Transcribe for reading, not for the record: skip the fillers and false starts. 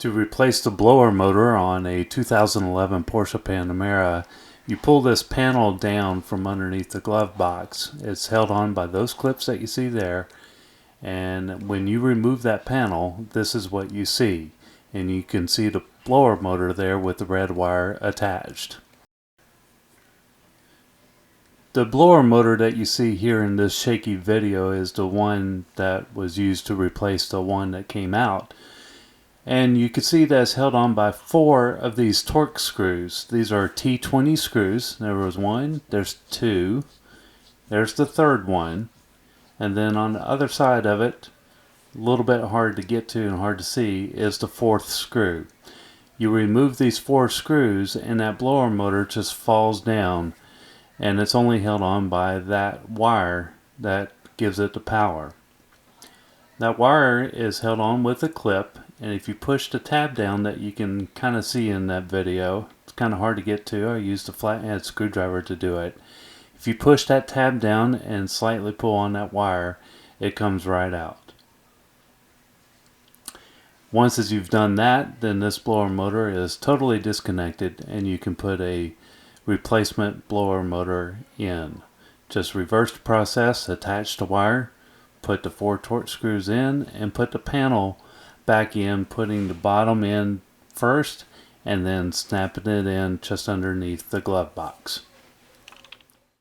To replace the blower motor on a 2011 Porsche Panamera, you pull this panel down from underneath the glove box. It's held on by those clips that you see there, and when you remove that panel, this is what you see, and you can see the blower motor there with the red wire attached. The blower motor that you see here in this shaky video is the one that was used to replace the one that came out. And you can see that it's held on by 4 of these torque screws. These are T20 screws. There was one, there's 2, there's the third one, and then on the other side of it, a little bit hard to get to and hard to see, is the 4th screw. You remove these 4 screws and that blower motor just falls down, and it's only held on by that wire that gives it the power. That wire is held on with a clip, and if you push the tab down that you can kind of see in that video, it's kind of hard to get to. I used a flathead screwdriver to do it. If you push that tab down and slightly pull on that wire, it comes right out. Once as you've done that, then this blower motor is totally disconnected and you can put a replacement blower motor in. Just reverse the process, attach the wire, put the 4 torque screws in, and put the panel back in, putting the bottom in first and then snapping it in just underneath the glove box.